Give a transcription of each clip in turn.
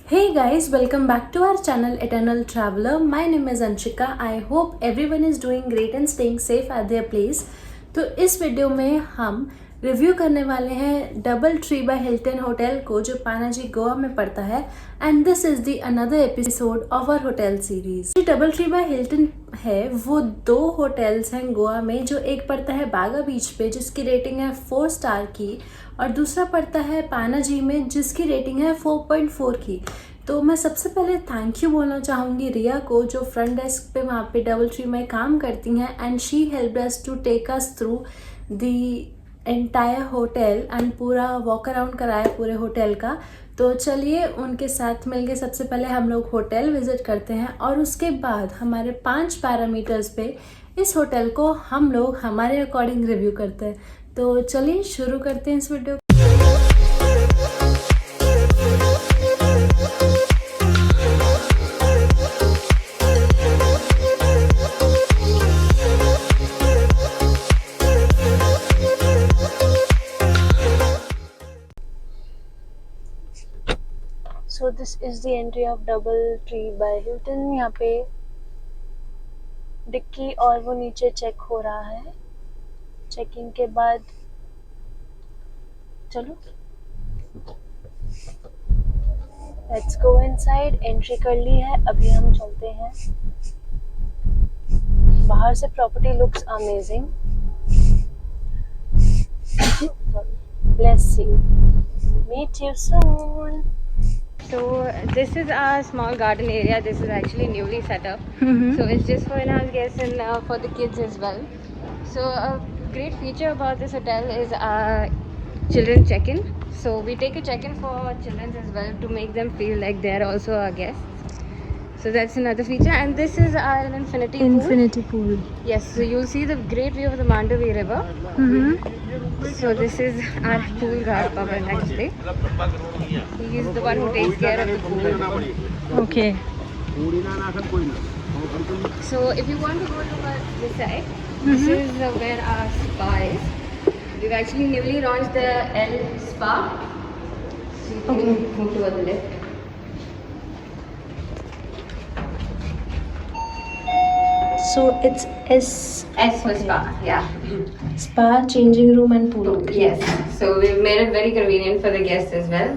Hey guys, welcome back to our channel Eternal Traveler. My name is Anshika. I hope everyone is doing great and staying safe at their place. तो इस video में हम review करने वाले हैं Double Tree by Hilton hotel को जो पानाजी गोवा में पड़ता है and this is the another episode of our hotel series. जो डबल ट्री बाय हिल्टन है वो दो होटल्स हैं गोवा में, जो एक पड़ता है बागा बीच पे जिसकी रेटिंग है 4 स्टार की और दूसरा पड़ता है पानाजी में जिसकी रेटिंग है 4.4 की। तो मैं सबसे पहले थैंक यू बोलना चाहूँगी रिया को जो फ्रंट डेस्क पे वहाँ पे डबल ट्री में काम करती हैं and she helped us to take us through the entire hotel and पूरा वॉक अराउंड कराया पूरे होटल का। तो चलिए उनके साथ मिलके सबसे पहले हम लोग होटल विजिट करते हैं और उसके बाद हमारे 5 पैरामीटर्स पे इस होटल को हम लोग हमारे अकॉर्डिंग रिव्यू करते हैं। तो चलिए शुरू करते हैं इस video. So this is the entry of double Tree by Hilton. यहाँ पे डिक्की और वो नीचे चेक हो रहा है। चेकिंग के बाद चलो लेट्स गो इनसाइड। एंट्री कर ली है, अभी हम चलते हैं। बाहर से property looks amazing. Bless you, meet you soon. So this is our small garden area. This is actually newly set up. So it's just for in-house guests and for the kids as well. So a great feature about this hotel is children check-in. So we take a check-in for children as well to make them feel like they're also our guests. So that's another feature. And this is our infinity pool. Yes. So you'll see the great view of the Mandavi River. So this is our pool guard Pavan actually. He is the one who takes care of the pool. Okay. So if you want to go to this side, this is where our spa is. We've actually newly launched the L Spa. So you can move toward the left. So it's S for spa, yeah. spa, changing room and pool. Yes. So we've made it very convenient for the guests as well.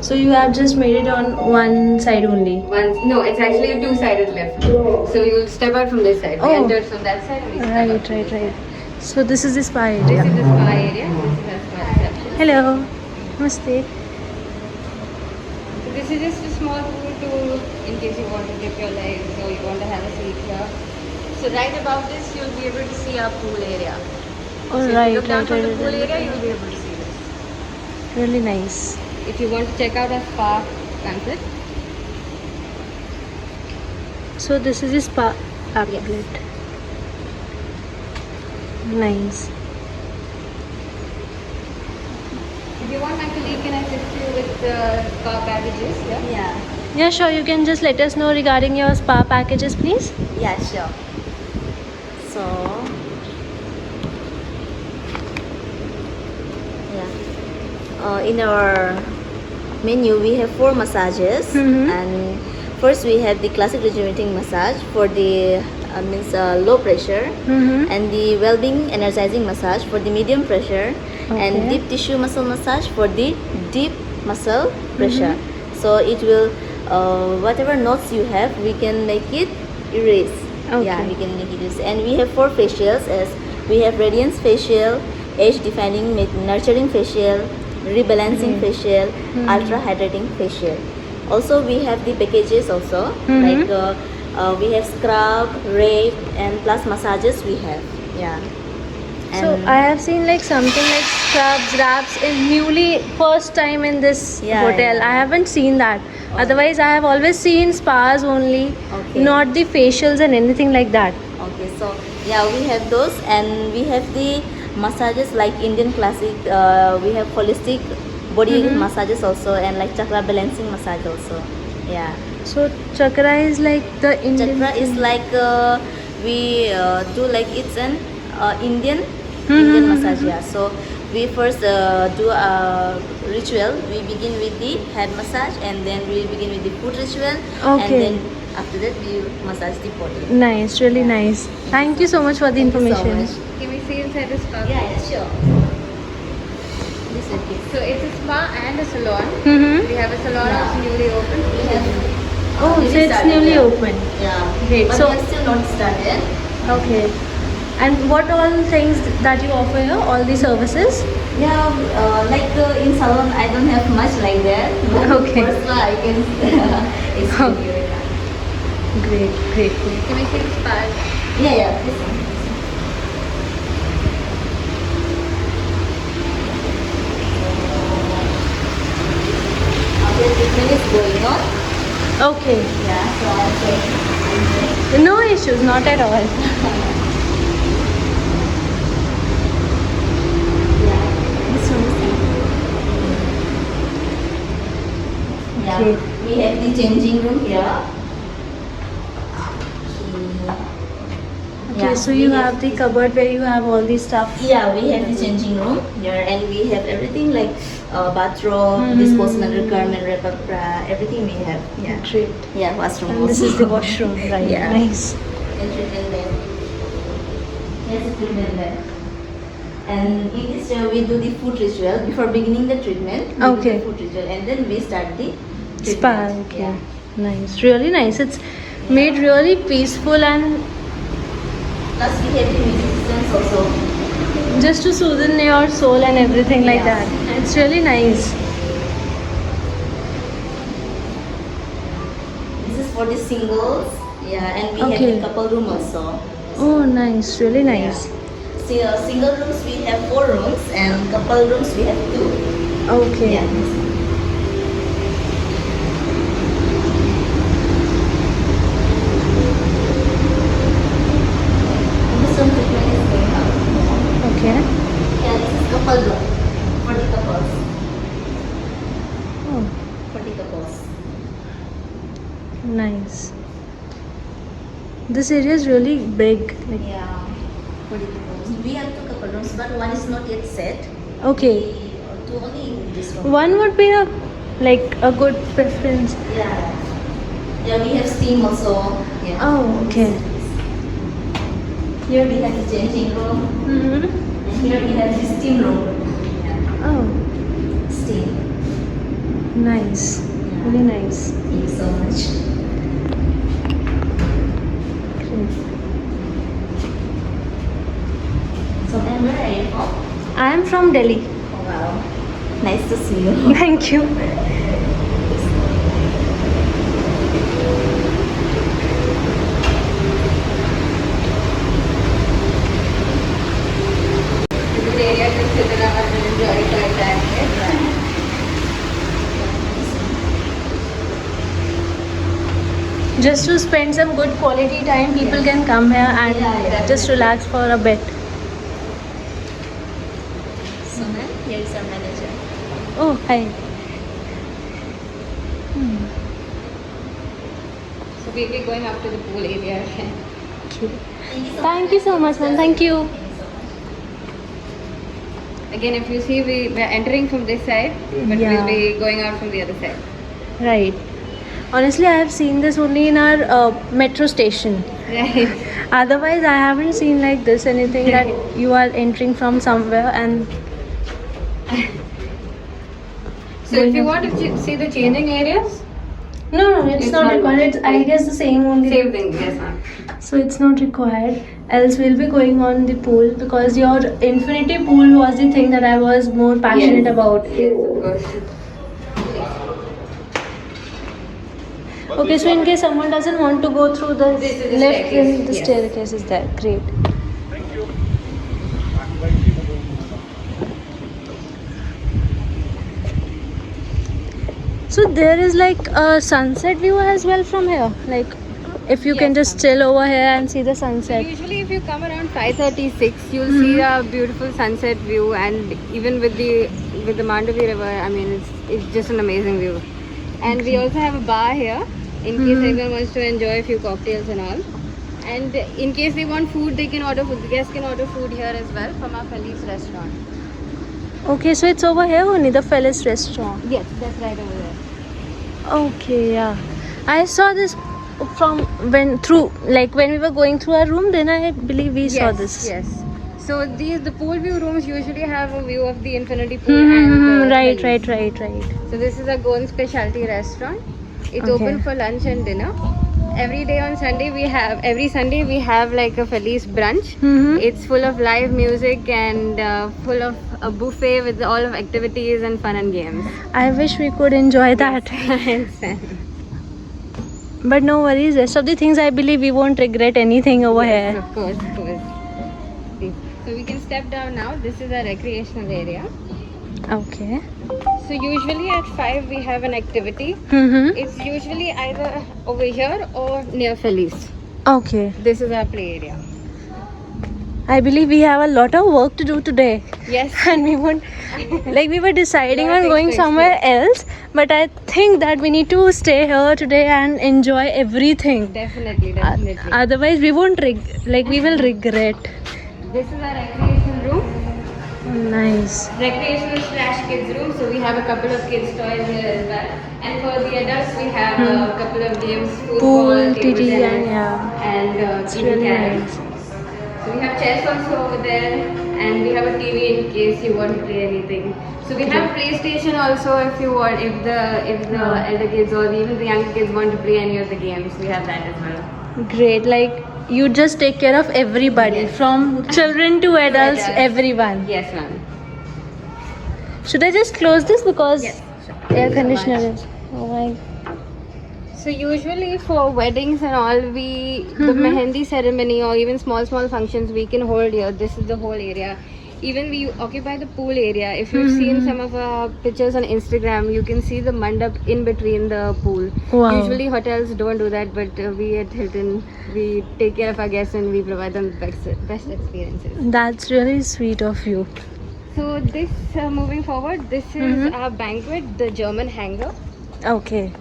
So you have just made it on one side only. No, it's actually a two-sided lift. So you'll step out from this side. We Oh. entered from that side. And we step out. Right. So this is the spa This area. is the spa area. This is our spa reception. Hello. Namaste. So this is just a small pool to, in case you want to dip your legs or you want to have a seat here. So right above this, you'll be able to see our pool area. So if you look down from the pool area, you'll be able to see this. Really nice. If you want to check out our spa pamphlet, So this is the spa outlet. Nice. if you want, my colleague can assist you with the spa packages. Yeah. Yeah, sure. You can just let us know regarding your spa packages, please. Yeah, sure. So, in our menu we have 4 massages, and first we have the classic rejuvenating massage for the low pressure, and the well-being energizing massage for the medium pressure, and deep tissue muscle massage for the deep muscle pressure. So it will whatever knots you have, we can make it erase. Yeah, we can make it erase. And we have 4 facials, as we have radiance facial, age defining nurturing facial, rebalancing facial, ultra hydrating facial. Also we have the packages also, like we have scrub, rape, and plus massages we have. Yeah. So I have seen like something like scrubs, wraps in newly first time in this Yeah, hotel. yeah. I haven't seen that. Otherwise, I have always seen spas only, Okay. not the facials and anything like that. Okay, so yeah, we have those, and we have the massages like Indian classic. We have holistic body massages also, and like chakra balancing massage also. Yeah, So chakra is like the Indian. chakra is like we do like it's an Indian massage. Yeah, so we first do a ritual. We begin with the head massage, and then we begin with the foot ritual, and Okay. then after that we massage the body. Nice, really nice. Thank you so much for the Thank you so information. much. Can we see inside the spa? Yeah, sure. This will be. So it's a spa and a salon. Mm-hmm. We have a salon Yeah. also newly opened. We have. Oh, so newly it's started, newly yeah. open. Yeah. Great. But So- we have still not started. Okay. And what all things that you offer here? All the services? Yeah, like in salon, I don't have much like that. But Okay. for spa, I can explain you. Great, great, great. Can we see the spa? Yeah, yeah. This one. Okay, treatment is going on. Okay. Yeah, so I'll take. No issues, not at all. Yeah, this one is. Yeah, Okay. we have the changing room here. Okay, so you have the cupboard where you have all the stuff. Yeah, we have the changing room here, and we have everything like bathroom, Mhm. disposable requirement, everything we have. Yeah, Great. yeah, washroom. And this also. is the washroom, right? Yeah. Nice. And treatment bed. Yes, a treatment bed. And in this we do the foot ritual before beginning the treatment. We Okay. do the foot ritual, and then we start the treatment. Spa, okay. Yeah. Nice. Really nice. It's made really peaceful and Plus we have the music systems also. just to soothe your soul and everything like Yeah. that. It's really nice. This is for the singles. Yeah, and we have Okay. the couple room also. Oh, nice. Really nice. Yeah. See, single rooms we have 4 rooms, and couple rooms we have 2. Okay. Yeah. This one. This one treatment is going on. Okay. Yeah, this is couple room for the couples. Oh, For the couples. nice. This area is really big. Like, Yeah. For the couples. We have 2 couple rooms, but one is not yet set. okay. We do only in this room. One would be a good preference. Yeah. Yeah, we have steam also. Yeah. Oh, okay. Here we have the changing room. Mm-hmm. And here we have the steam room. Yeah. Oh, Steam. nice. Yeah. Really nice. Thank you so much. Great. So then where are you from? I am from Delhi. Oh wow. Nice to see you. Thank you. This area to sit around and enjoy it like that. Just to spend some good quality time, people can come here and Yeah. just relax for a bit. So then here is our manager. Oh, hi. So we'll be going up to the pool area again. Thank you so much, ma'am. Thank you. Again, if you see, we're entering from this side, but Yeah. we'll be going out from the other side. Right. Honestly, I have seen this only in our metro station. Right. Otherwise, I haven't seen like this anything that you are entering from somewhere and. So if you want to see the changing areas, No, it's It's not not- required. It's, I guess the same only. same thing, yes ma'am. So it's not required. Else we'll be going on the pool because your infinity pool was the thing that I was more passionate Yes. about. Yes, of course. Okay, so in case someone doesn't want to go through the This is the lift, then staircase, the yes. staircase is there. Great. So there is like a sunset view as well from here. Like if you can Yes, just ma'am. chill over here and see the So sunset. usually if you come around 5:36, you'll see a beautiful sunset view, and even with the Mandavi River, I mean it's just an amazing view. And we also have a bar here in case anyone wants to enjoy a few cocktails and all. And in case they want food, they can order food. The guests can order food here as well from our Feli's restaurant. Okay, so it's over here only, the Felis restaurant. Yes, that's right over there. Okay, yeah. I saw this from when we were going through our room, then I believe we saw this. Yes. So the pool view rooms usually have a view of the infinity pool and the Right. Felis. So this is a Goan specialty restaurant. It's Okay. open for lunch and dinner. Every Sunday we have like a Felis brunch. It's full of live music and full of a buffet with all of activities and fun and games. I wish we could enjoy that. But no worries, rest of the things I believe we won't regret anything over Yes, here. of course. So we can step down now. This is a recreational area. Okay. So usually at 5 we have an activity. It's usually either over here or near Felis. Okay. This is our play area. I believe we have a lot of work to do today. Yes. And we won't, like we were deciding Lot of on going things to somewhere else, but I think that we need to stay here today and enjoy everything. Definitely. Otherwise we won't we will regret. This is our recreation room. Nice. Recreational / kids room. So we have a couple of kids toys here as well. And for the adults we have a couple of games, Pool, football, table TT, tennis, and and it's even really carrom. nice. So we have chess also over there, and we have a TV in case you want to play anything. So we have PlayStation also if you want, if the elder kids or even the younger kids want to play any of the games, we have that as well. Great. Like you just take care of everybody, Yes. from children to adults, adults. everyone. Yes, ma'am. Should I just close this because Yes. air conditioner is? Oh my. So usually for weddings and all, the mehendi ceremony or even small functions we can hold here. This is the whole area. Even we occupy the pool area. If you've seen some of our pictures on Instagram, you can see the mandap in between the pool. Wow. Usually hotels don't do that, but we at Hilton, we take care of our guests and we provide them the best experiences. That's really sweet of you. So this, moving forward, this is our banquet, the German hangar. Okay.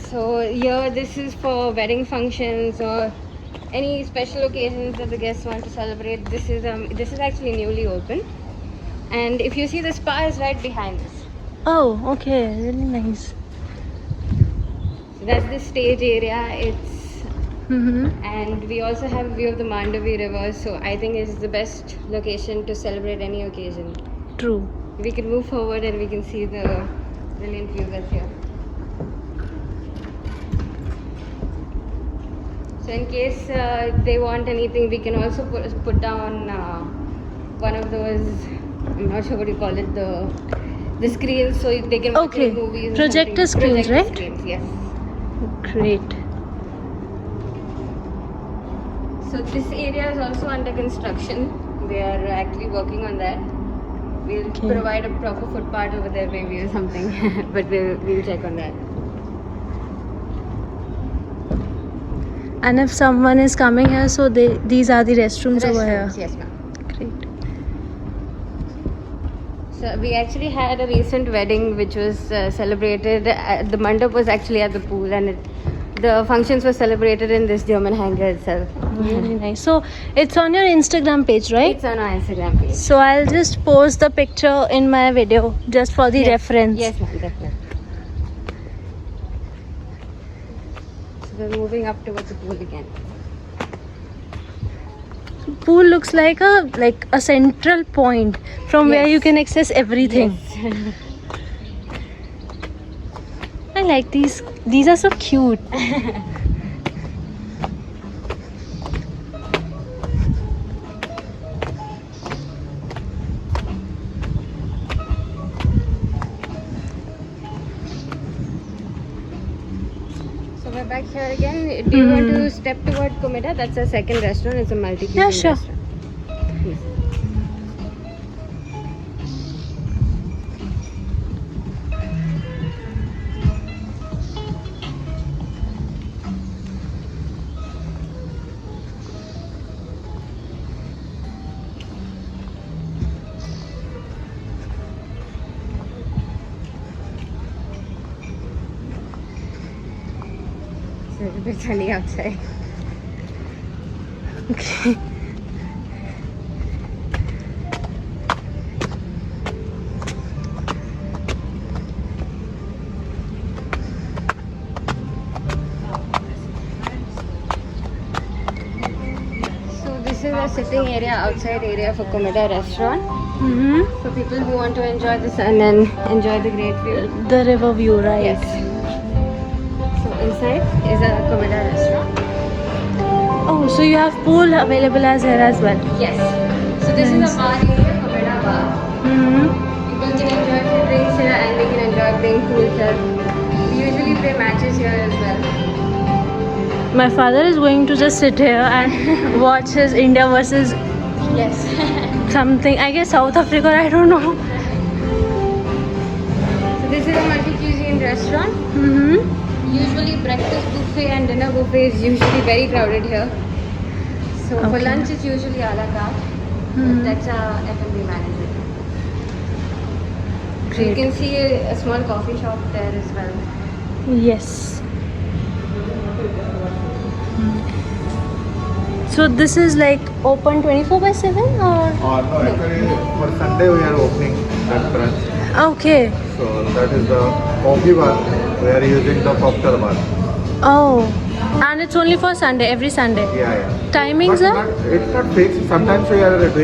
So here this is for wedding functions or any special occasions that the guests want to celebrate. This is actually newly open, and if you see, the spa is right behind us. Oh, okay. Really nice. So that's the stage area. And we also have a view of the Mandavi River. So I think it's the best location to celebrate any occasion. True. We can move forward and we can see the brilliant view that's here. So in case they want anything, we can also put down one of those, I'm not sure what you call it, the screens, so they can watch Okay. movies. or Projector something. screens, Projector right? Screens, yes. Great. So this area is also under construction. They are actually working on that. We'll Okay. provide a proper footpath over there maybe or something, but we'll check on that. And if someone is coming here, so these are the restrooms over here. Restrooms, yes, ma'am. Great. So we actually had a recent wedding which was celebrated. The mandap was actually at the pool, and the functions were celebrated in this German hangar itself. Really nice. So it's on your Instagram page, right? It's on our Instagram page. So I'll just post the picture in my video just for the reference. Yes, ma'am, definitely. So we're moving up towards the pool again. Pool looks like a central point from where Yes. you can access everything. Yes. I like these. These are so cute. So we're back here again. Do you want to step toward Comida? That's our second restaurant. It's a multi-cuisine Yeah, sure. restaurant. Please. It's a little bit chilly outside. Okay. a sitting area, outside area for Komeda restaurant. For people who want to enjoy the sun and enjoy the great view. The river view, right? Yes. So inside is a Komeda restaurant. Oh, so you have pool available as here as well. Yes. So this is a bar area, Komeda bar. People can enjoy their drinks here and they can enjoy playing pool here. We usually play matches here as well. My father is going to just sit here and watch his India versus Yes. something. I guess South Africa. I don't know. So this is a multi-cuisine restaurant. Usually breakfast buffet and dinner buffet is usually very crowded here. So for Okay. lunch it's usually a la carte. That's a F&B manager. So you Great. can see a small coffee shop there as well. Yes. So this is like open 24/7 or? No, actually for Sunday we are opening that branch. Okay. So that is the coffee bar. We are using the cocktail bar. Oh, and it's only for Sunday, every Sunday. Yeah. Timings But are? it's not fixed. Sometimes we are doing.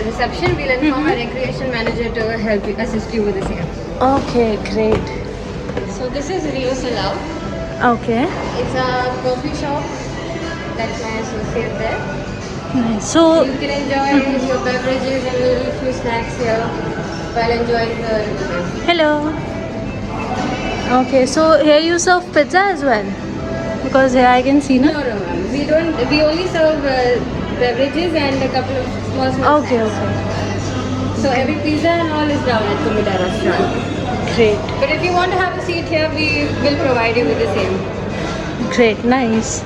Reception, we'll inform our recreation manager to help you, assist you with the same. Okay, great. So this is Rio Salau. Okay. It's a coffee shop. That's my associate there. Nice. So, You can enjoy your beverages and little few snacks here while enjoying the river. hello. Okay, so here you serve pizza as well? Because here I can see, No, no? no, ma'am. We don't. We only serve beverages and a couple of small Okay, snacks. okay. So every pizza and all is down at Komeda restaurant. Great. But if you want to have a seat here, we will provide you with the same. Great, nice.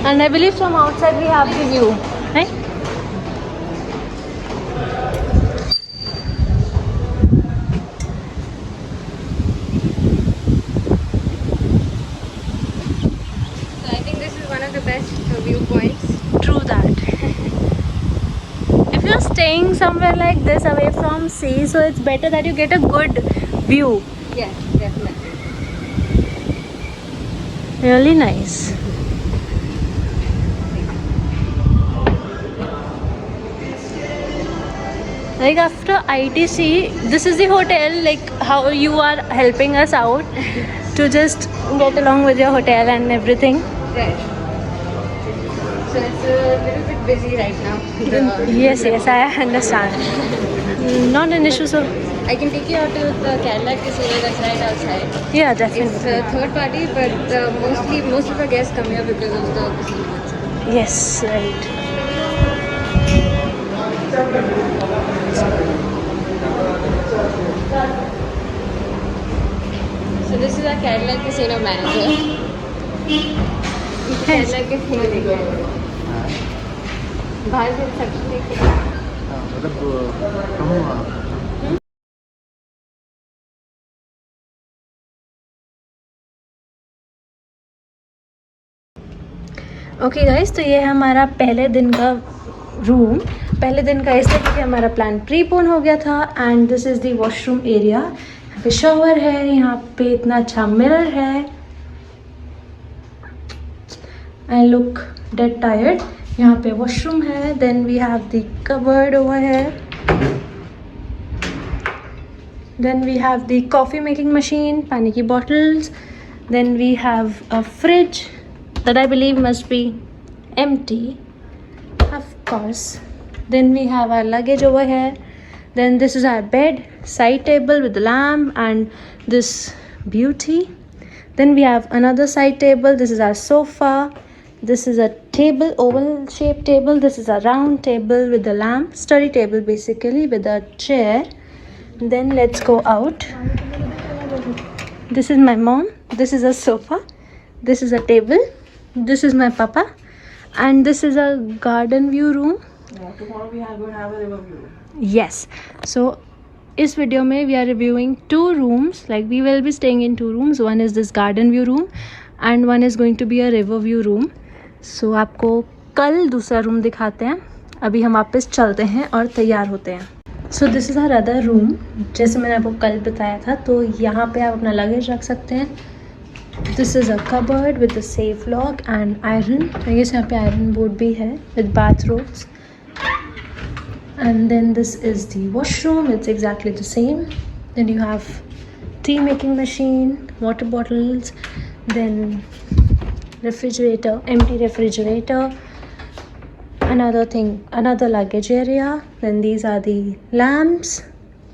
And I believe from outside we have the view, right? So I think this is one of the best viewpoints. True that. If you're staying somewhere like this away from sea, so it's better that you get a good view. Yes, definitely. Really nice. Like after ITC, this is the hotel, like how you are helping us out to just get along with your hotel and everything. Right. So it's a little bit busy right now. Yes, yes, I understand. Not an issue, so I can take you out to the Cadillac Casino that's right outside. yeah, It's definitely. a third party, but most of our guests come here because of the casino itself. Yes, right. So this is our Cadillac Casino manager. Cadillac Casino देखो. बाहर से reception देखो. Okay guys, तो ये है हमारा पहले दिन का रूम. पहले दिन का इसलिए क्योंकि हमारा प्लान प्रीपोन हो गया था. And this is the washroom area. यहाँ पे शॉवर है, यहाँ पे इतना अच्छा मिरर है. I look dead tired. यहाँ पे वॉशरूम है. Then we have the cupboard over है. Then we have the coffee making machine, pani ki bottles. Then we have a fridge that I believe must be empty, of course. Then we have our luggage over here. Then this is our bed, side table with the lamp and this beauty. Then we have another side table. This is our sofa. This is a table, oval shaped table. This is a round table with the lamp, study table basically with a chair. Then let's go out. This is my mom. This is a sofa. This is a table. This is my papa. And this is a garden view room. Tomorrow we are going to have a river view. Yes. So इस video में we are reviewing 2 rooms. Like we will be staying in 2 rooms. One is this garden view room and one is going to be a river view room. So आपको कल दूसरा room दिखाते हैं. अभी हम वापस चलते हैं और तैयार होते हैं. So this is our other room. जैसे मैंने आपको कल बताया था, तो यहाँ पे आप अपना लगेज रख सकते हैं. This is a cupboard with a safe lock and iron. I guess यहाँ पे आयरन बोर्ड भी है with bathrobes. And then this is the washroom. It's exactly the same. Then you have tea making machine, water bottles, then refrigerator, empty refrigerator, another thing, another luggage area. Then these are the lamps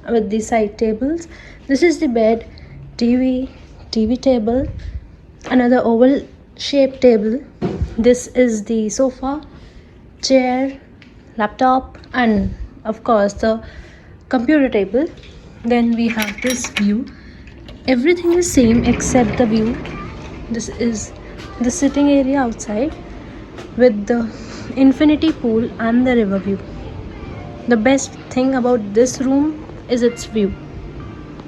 with the side tables. This is the bed, TV table, another oval shaped table. This is the sofa, chair, laptop, and of course the computer table. Then we have this view. Everything is same except the view. This is the sitting area outside with the infinity pool and the river view. The best thing about this room is its view.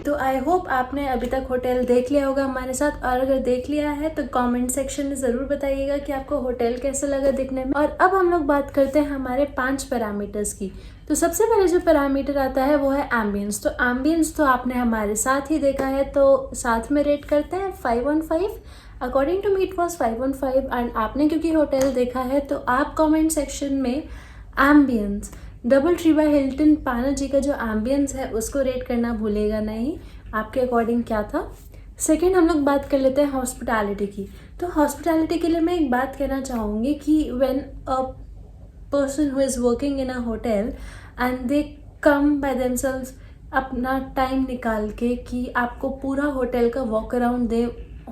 तो I hope आपने अभी तक hotel देख लिया होगा हमारे साथ, और अगर देख लिया है तो कमेंट सेक्शन में ज़रूर बताइएगा कि आपको होटल कैसा लगा दिखने में. और अब हम लोग बात करते हैं हमारे 5 पैरामीटर्स की. तो सबसे पहले जो पैरामीटर आता है वो है एम्बियंस. तो एम्बियंस तो आपने हमारे साथ ही देखा है, तो साथ में रेट करते हैं 5 on 5. According to me it was 5 on 5. And आपने क्योंकि होटल देखा है तो आप कॉमेंट सेक्शन में ambience Double Tree by Hilton Panaji का जो एम्बियंस है उसको रेट करना भूलेगा नहीं. आपके अकॉर्डिंग क्या था. सेकंड हम लोग बात कर लेते हैं हॉस्पिटैलिटी की. तो हॉस्पिटैलिटी के लिए मैं एक बात कहना चाहूँगी कि when a person who is working in a hotel and they come by themselves, अपना टाइम निकाल के कि आपको पूरा होटल का वॉक अराउंड दे,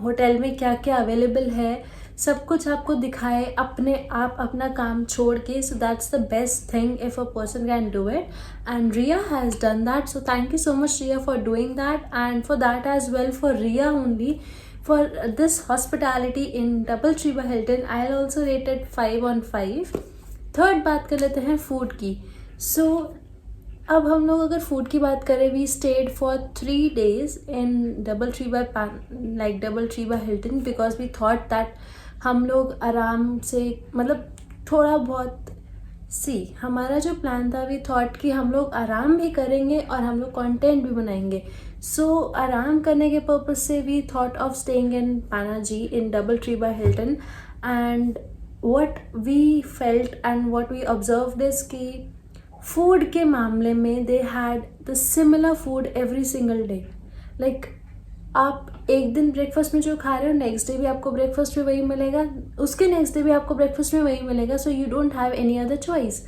होटल में क्या क्या अवेलेबल है सब कुछ आपको दिखाए अपने आप अपना काम छोड़ के. So that's the best thing if a person can do it, and Riya has done that. So thank you so much Riya for doing that, and for that as well for Riya only for this hospitality in Double Tree by Hilton. I will also rated 5 on 5. Third बात कर लेते हैं food की. सो अब हम लोग अगर food की बात करें, we stayed for 3 days in Double Tree by Hilton because we thought that हम लोग आराम से, मतलब थोड़ा बहुत हमारा जो प्लान था, वी थॉट कि हम लोग आराम भी करेंगे और हम लोग कंटेंट भी बनाएंगे. सो आराम करने के पर्पज से we thought of staying in Panaji in Double Tree by Hilton. And what we felt and what we observed is कि फूड के मामले में they had the similar food every single day. Like आप एक दिन ब्रेकफास्ट में जो खा रहे हो, नेक्स्ट डे भी आपको ब्रेकफास्ट में वही मिलेगा, उसके नेक्स्ट डे भी आपको ब्रेकफास्ट में वही मिलेगा. So you don't have any other choice.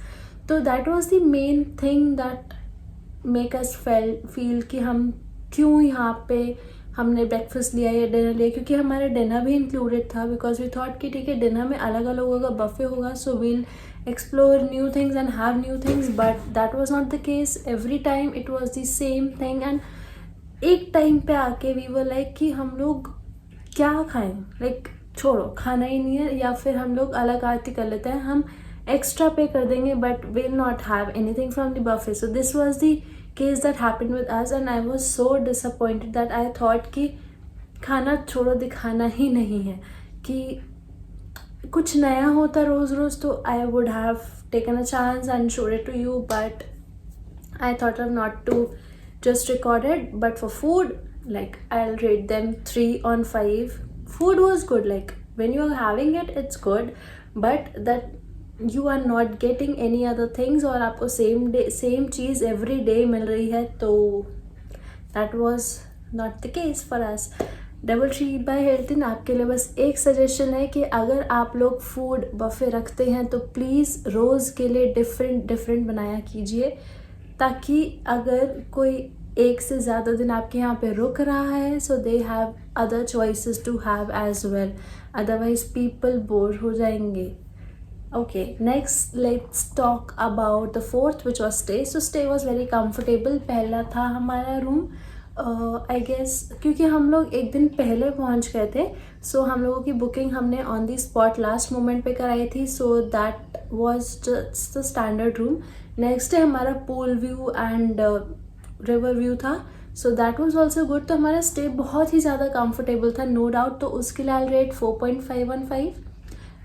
तो that was the main thing that make us feel कि हम क्यों यहाँ पे हमने ब्रेकफास्ट लिया या डिनर लिया, क्योंकि हमारा डिनर भी इंक्लूडेड था. बिकॉज वी थॉट कि ठीक है डिनर में अलग अलग होगा, बफे होगा, so we'll explore new things and have new things. But that was not the case. Every time it was the same thing. And एक टाइम पे आके वी वर लाइक कि हम लोग क्या खाएं, लाइक छोड़ो खाना ही नहीं है, या फिर हम लोग अलग आरती कर लेते हैं, हम एक्स्ट्रा पे कर देंगे but will not have anything from the buffet. So this was the case that happened with us, and I was so disappointed that I thought कि खाना छोड़ो दिखाना ही नहीं है, कि कुछ नया होता रोज़ रोज़ तो I would have taken a chance and showed it to you, but I thought of not to just recorded. But for food, like I'll rate them 3 on 5. Food was good, like when you are having it it's good, but that you are not getting any other things और आपको same चीज़ every day meal रही है, तो that was not the case for us. Double Tree by Hilton आपके लिए बस एक suggestion है कि अगर आप लोग फूड बफे रखते हैं तो प्लीज़ रोज़ के लिए डिफरेंट बनाया कीजिए, ताकि अगर कोई एक से ज़्यादा दिन आपके यहाँ पे रुक रहा है so they have other choices to have as well, otherwise people bore हो जाएंगे. Okay, next let's talk about the fourth, which was stay. So stay was very comfortable. पहला था हमारा रूम आई गेस, क्योंकि हम लोग एक दिन पहले पहुंच गए थे, सो हम लोगों की बुकिंग हमने on the spot last moment पे कराई थी, so that was just the standard room. Next day हमारा pool view and river view था, so that was also good. तो हमारा स्टे बहुत ही ज़्यादा कंफर्टेबल था, नो डाउट. तो उसके लिए आई rate 4.515.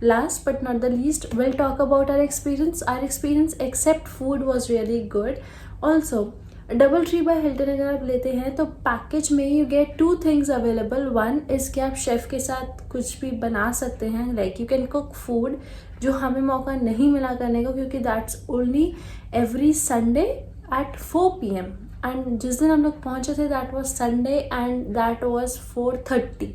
Last but not the least, we'll talk about our experience. Our experience except food was really good. Also, double Tree by Hilton अगर आप लेते हैं तो पैकेज में you get 2 things available. One is कि आप शेफ़ के साथ कुछ भी बना सकते हैं, like you can cook food, जो हमें मौका नहीं मिला करने को क्योंकि that's only every Sunday at 4 PM. And जिस दिन हम लोग पहुँचे थे that was Sunday and that was 4:30.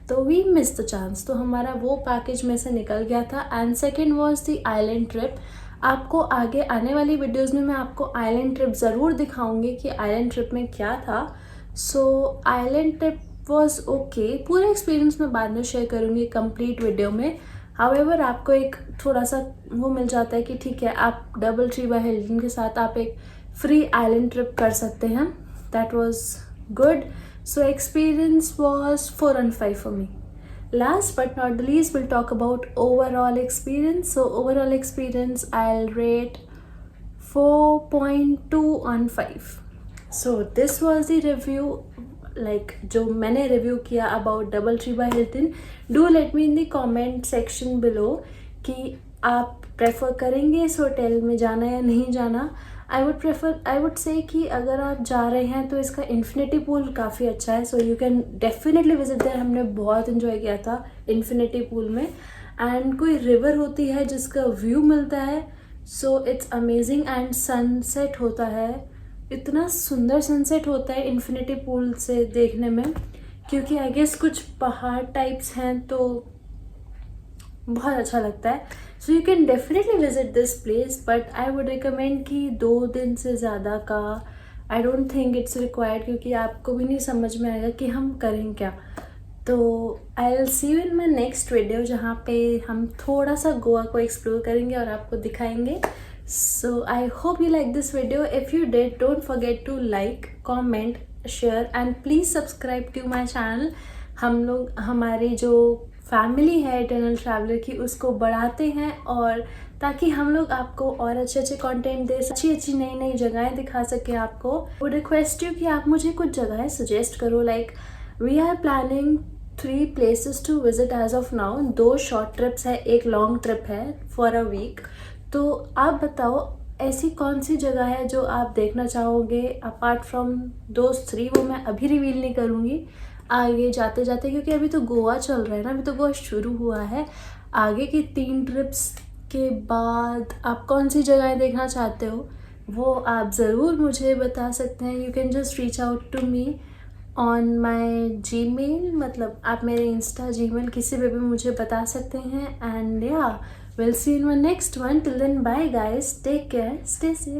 तो वी मिस द चांस, तो हमारा वो पैकेज में से निकल गया था. And second was the island trip. आपको आगे आने वाली वीडियोस में मैं आपको आइलैंड ट्रिप ज़रूर दिखाऊंगी कि आइलैंड ट्रिप में क्या था. सो आइलैंड ट्रिप वॉज ओके. पूरा एक्सपीरियंस मैं बाद में शेयर करूँगी कंप्लीट वीडियो में. हाउएवर आपको एक थोड़ा सा वो मिल जाता है कि ठीक है, आप डबल ट्री बाय हिल्टन के साथ आप एक फ्री आइलैंड ट्रिप कर सकते हैं. That was good. So experience was 4 and 5 for me. Last but not the least, we'll talk about overall experience. So overall experience, I'll rate 4.2 on 5. So this was the review, like जो मैंने review किया about double Tree by Hilton. Do let me in the comment section below कि आप prefer करेंगे इस hotel में जाना या नहीं जाना. आई वुड से कि अगर आप जा रहे हैं तो इसका इन्फिनिटी पूल काफ़ी अच्छा है, so you can definitely visit there. हमने बहुत इन्जॉय किया था इन्फिनिटी पूल में. एंड कोई रिवर होती है जिसका व्यू मिलता है, so it's amazing. And sunset होता है, इतना सुंदर सनसेट होता है इन्फिनिटी पूल से देखने में, क्योंकि आई गेस कुछ पहाड़ टाइप्स हैं तो बहुत अच्छा लगता है. So you can definitely visit this place, but I would recommend कि 2 दिन से ज़्यादा का I don't think it's required, क्योंकि आपको भी नहीं समझ में आएगा कि हम करें क्या. तो I will see you in my next video, जहाँ पे हम थोड़ा सा गोवा को एक्सप्लोर करेंगे और आपको दिखाएंगे. So I hope you like this video. If you did, don't forget to like, comment, share and please subscribe to my channel. हम लोग हमारी जो फैमिली है इटर्नल ट्रैवलर की, उसको बढ़ाते हैं, और ताकि हम लोग आपको और अच्छे अच्छे कंटेंट दे, अच्छी नई जगहें दिखा सकें आपको. वो रिक्वेस्ट यू कि आप मुझे कुछ जगहें सजेस्ट करो. Like we are planning 3 places to visit as of now. 2 short trips है, एक लॉन्ग ट्रिप है फॉर अ वीक. तो आप बताओ ऐसी कौन सी जगह है जो आप देखना चाहोगे अपार्ट फ्रॉम दोज 3. वो मैं अभी रिवील नहीं करूँगी आगे जाते जाते, क्योंकि अभी तो गोवा चल रहा है ना, अभी तो गोवा शुरू हुआ है. आगे की 3 ट्रिप्स के बाद आप कौन सी जगहें देखना चाहते हो वो आप ज़रूर मुझे बता सकते हैं. You can just reach out to me on my Gmail, मतलब आप मेरे इंस्टा, जीमेल किसी पे भी मुझे बता सकते हैं. And yeah will see in my next one. Till then bye guys, take care, stay safe.